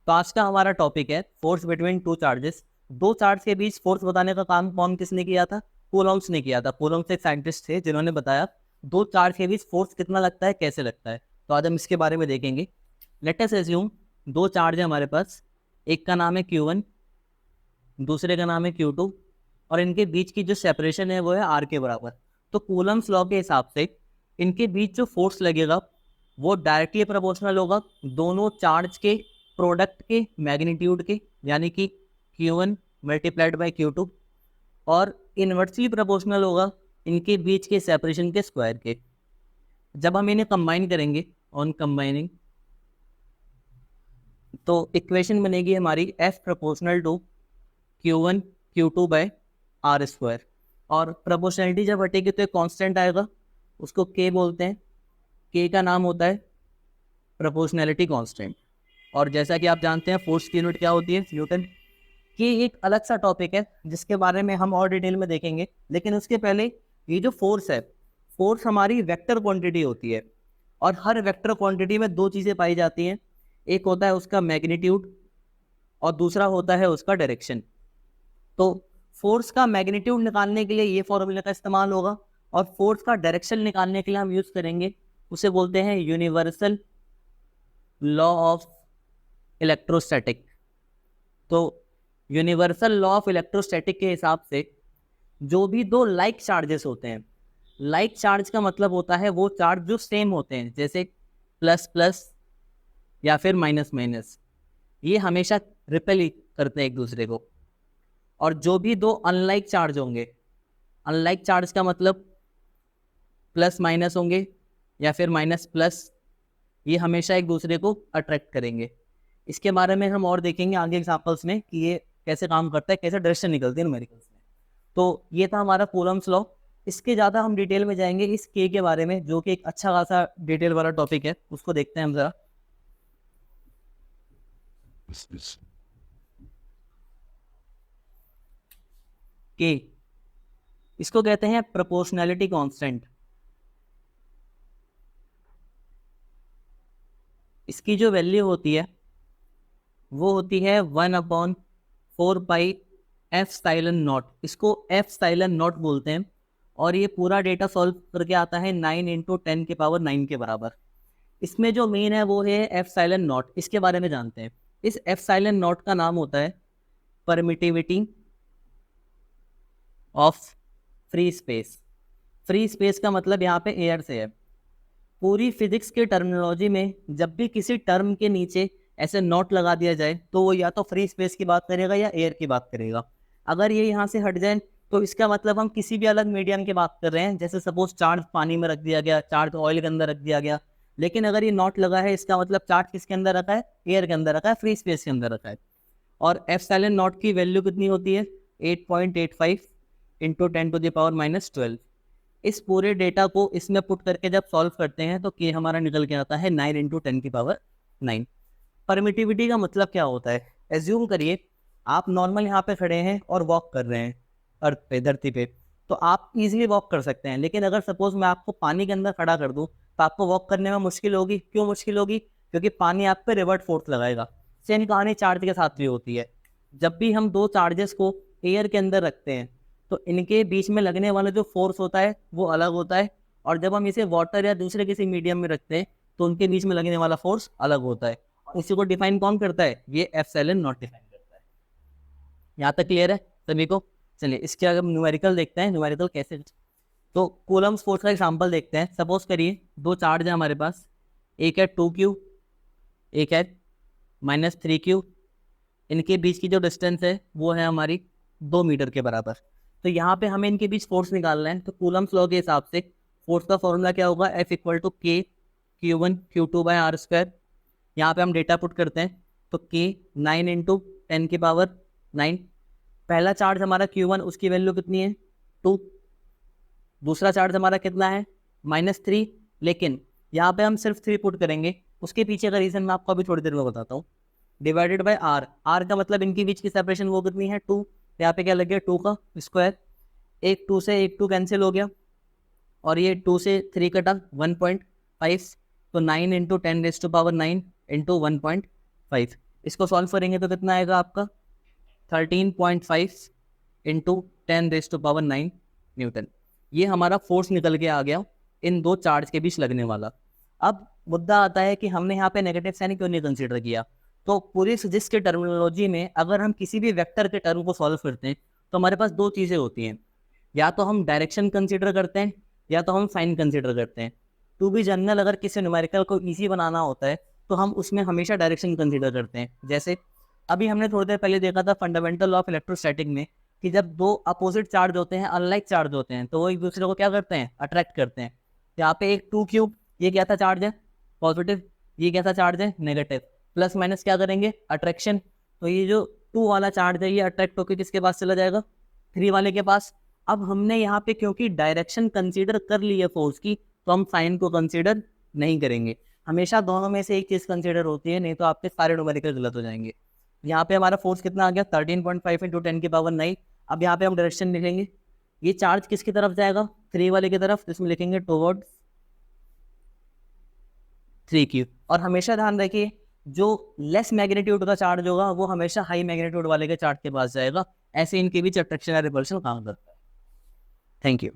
तो आज का हमारा टॉपिक है फोर्स बिटवीन टू चार्जेस। दो चार्ज के बीच फोर्स बताने का काम कौन किसने किया था? कूलॉम्स ने किया था। कूलॉम्स एक साइंटिस्ट थे जिन्होंने बताया दो चार्ज के बीच फोर्स कितना लगता है, कैसे लगता है। तो आज हम इसके बारे में देखेंगे। लेट अस अज्यूम दो चार्ज है हमारे पास, एक का नाम है Q1, दूसरे का नाम है Q2, और इनके बीच की जो सेपरेशन है वो है R के बराबर। तो कूलम्स लॉ के हिसाब से इनके बीच जो फोर्स लगेगा वो डायरेक्टली प्रोपोर्शनल होगा दोनों चार्ज के प्रोडक्ट के मैग्नीट्यूड के, यानी कि Q1 मल्टीप्लाइड बाई Q2, और इनवर्सली प्रोपोर्शनल होगा इनके बीच के सेपरेशन के स्क्वायर के। जब हम इन्हें कंबाइन करेंगे, ऑन कंबाइनिंग, तो इक्वेशन बनेगी हमारी F proportional to Q1 Q2 by R square. और प्रोपोर्शनलिटी जब हटेगी तो एक कांस्टेंट आएगा, उसको K बोलते हैं। K का नाम होता है प्रोपोर्शनैलिटी कांस्टेंट। और जैसा कि आप जानते हैं फोर्स की यूनिट क्या होती है, न्यूटन। ये एक अलग सा टॉपिक है जिसके बारे में हम और डिटेल में देखेंगे, लेकिन उसके पहले ये जो फोर्स है, फोर्स हमारी वेक्टर क्वांटिटी होती है। और हर वेक्टर क्वांटिटी में दो चीज़ें पाई जाती हैं, एक होता है उसका मैग्नीट्यूड और दूसरा होता है उसका डायरेक्शन। तो फोर्स का मैग्नीट्यूड निकालने के लिए ये फॉर्मूला का इस्तेमाल होगा, और फोर्स का डायरेक्शन निकालने के लिए हम यूज़ करेंगे, उसे बोलते हैं यूनिवर्सल लॉ ऑफ इलेक्ट्रोस्टैटिक। तो यूनिवर्सल लॉ ऑफ इलेक्ट्रोस्टैटिक के हिसाब से जो भी दो लाइक चार्जेस होते हैं, लाइक चार्ज का मतलब होता है वो चार्ज जो सेम होते हैं, जैसे प्लस प्लस या फिर माइनस माइनस, ये हमेशा रिपेल करते हैं एक दूसरे को। और जो भी दो अनलाइक चार्ज होंगे, अनलाइक चार्ज का मतलब प्लस माइनस होंगे या फिर माइनस प्लस, ये हमेशा एक दूसरे को अट्रैक्ट करेंगे। इसके बारे में हम और देखेंगे आगे एग्जांपल्स में कि ये कैसे काम करता है, कैसे डायरेक्शन निकलती है न्यूमेरिकल्स में। तो ये था हमारा कूलम्स लॉ। इसके ज़्यादा हम डिटेल में जाएंगे इस के बारे में, जो कि एक अच्छा खासा डिटेल वाला टॉपिक है, उसको देखते हैं हम ज़रा। के, इसको कहते हैं प्रोपोर्शनैलिटी कांस्टेंट। इसकी जो वैल्यू होती है वो होती है 1/4 पाई एफ साइलन नॉट। इसको एफ साइलन नॉट बोलते हैं। और ये पूरा डेटा सॉल्व करके आता है 9 × 10⁹ के बराबर। इसमें जो मेन है वो है एफ साइलन नॉट। इसके बारे में जानते हैं। इस एफ साइलन नॉट का नाम होता है permittivity of free space. Free space का मतलब यहाँ पे एयर से है। पूरी फिजिक्स के टर्मिनोलॉजी में जब भी किसी टर्म के नीचे ऐसे नॉट लगा दिया जाए तो वो या तो फ्री स्पेस की बात करेगा या एयर की बात करेगा। अगर ये यहाँ से हट जाए तो इसका मतलब हम किसी भी अलग मीडियम की बात कर रहे हैं, जैसे सपोज चार्ज पानी में रख दिया गया, चार्ज ऑयल के अंदर रख दिया गया। लेकिन अगर ये नॉट लगा है, इसका मतलब चार्ज किसके अंदर रखा है? एयर के अंदर रखा है, फ्री स्पेस के अंदर रखा है। और एप्सिलॉन नॉट की वैल्यू कितनी होती है? 8.85 इंटू 10⁻⁻12। इस पूरे डेटा को इसमें पुट करके जब सॉल्व करते हैं तो के हमारा निकल के आता है 9 × 10⁹। परमिटिविटी का मतलब क्या होता है? एज्यूम करिए आप नॉर्मल यहाँ पे खड़े हैं और वॉक कर रहे हैं अर्थ पे, धरती पे, तो आप इजीली वॉक कर सकते हैं। लेकिन अगर सपोज मैं आपको पानी के अंदर खड़ा कर दूं तो आपको वॉक करने में मुश्किल होगी। क्यों मुश्किल होगी? क्योंकि पानी आप पे रिवर्ट फोर्स लगाएगा। सेम कहानी चार्ज के साथ भी होती है। जब भी हम दो चार्जेस को एयर के अंदर रखते हैं तो इनके बीच में लगने वाला जो फोर्स होता है वो अलग होता है, और जब हम इसे वाटर या दूसरे किसी मीडियम में रखते हैं तो उनके बीच में लगने वाला फोर्स अलग होता है। इसी को डिफाइन कौन करता है? ये एप्सिलॉन नॉट डिफाइन करता है। यहाँ तक क्लियर है सभी को? चलिए इसके अगर न्यूमेरिकल देखते हैं, न्यूमेरिकल कैसे। तो कूलम्स फोर्स का एग्जांपल देखते हैं। सपोज करिए दो चार्ज है हमारे पास, एक है 2Q, एक है -3Q। इनके बीच की जो डिस्टेंस है वो है हमारी 2 मीटर के बराबर। तो यहाँ पे हमें इनके बीच फोर्स निकालना है। तो कूलम्स लॉ के हिसाब से फोर्स का फॉर्मूला क्या होगा? F = K Q1 Q2/r²। यहाँ पे हम डेटा पुट करते हैं तो K 9 × 10⁹। पहला चार्ज हमारा Q1, उसकी वैल्यू कितनी है? 2। दूसरा चार्ज हमारा कितना है? -3। लेकिन यहाँ पे हम सिर्फ 3 पुट करेंगे। उसके पीछे का रीज़न मैं आपको अभी थोड़ी देर में बताता हूँ। Divided by R। R का मतलब इनके बीच की सेपरेशन वो कितनी है? 2। यहाँ पे क्या लग गया? 2 का स्क्वायर। एक 2 से एक 2 कैंसिल हो गया, और ये 2 से 3 कटा 1.5। तो 9 × 10⁹ × 1.5। इसको सॉल्व करेंगे तो कितना आएगा आपका 13.5 इंटू 10⁻⁹ न्यूटन। ये हमारा फोर्स निकल के आ गया इन दो चार्ज के बीच लगने वाला। अब मुद्दा आता है कि हमने यहाँ पे नेगेटिव साइन क्यों नहीं कंसीडर किया। तो पूरी फिजिक्स के टर्मिनोलॉजी में अगर हम किसी भी वेक्टर के टर्म को सॉल्व करते हैं तो हमारे पास दो चीज़ें होती हैं, या तो हम डायरेक्शन कंसीडर करते हैं या तो हम साइन कंसीडर करते हैं। टू बी जनरल अगर किसी न्यूमेरिकल को ईजी बनाना होता है तो हम उसमें हमेशा डायरेक्शन कंसीडर करते हैं। जैसे अभी हमने थोड़ी देर पहले देखा था फंडामेंटल ऑफ इलेक्ट्रोस्टैटिक में कि जब दो अपोजिट चार्ज होते हैं, अनलाइक चार्ज होते हैं, तो वो एक दूसरे को क्या करते हैं, अट्रैक्ट करते हैं। यहाँ पे एक 2 क्यूब, ये क्या था चार्ज है पॉजिटिव, ये क्या था चार्ज है नेगेटिव, प्लस माइनस क्या करेंगे अट्रैक्शन। तो ये जो 2 वाला चार्ज है ये अट्रैक्ट होकर किसके पास चला जाएगा, 3 वाले के पास। अब हमने यहाँ पे क्योंकि डायरेक्शन कंसीडर कर ली है फोर्स की, तो हम साइन को कंसीडर नहीं करेंगे। हमेशा दोनों में से एक चीज़ कंसीडर होती है, नहीं तो आपके सारे न्यूमेरिकल गलत हो जाएंगे। यहाँ पे हमारा फोर्स कितना आ गया 13.5 इंटू 10⁹ अब यहाँ पे हम डायरेक्शन लिखेंगे, ये चार्ज किसकी तरफ जाएगा 3 वाले की तरफ, इसमें लिखेंगे टुवर्ड्स 3 क्यूब। और हमेशा ध्यान रखिए जो लेस मैग्नीट्यूड का चार्ज होगा वो हमेशा हाई मैग्नीट्यूड वाले के चार्ज के पास जाएगा। ऐसे इनके बीच अट्रैक्शन या रिपल्शन काम करता है। Thank you.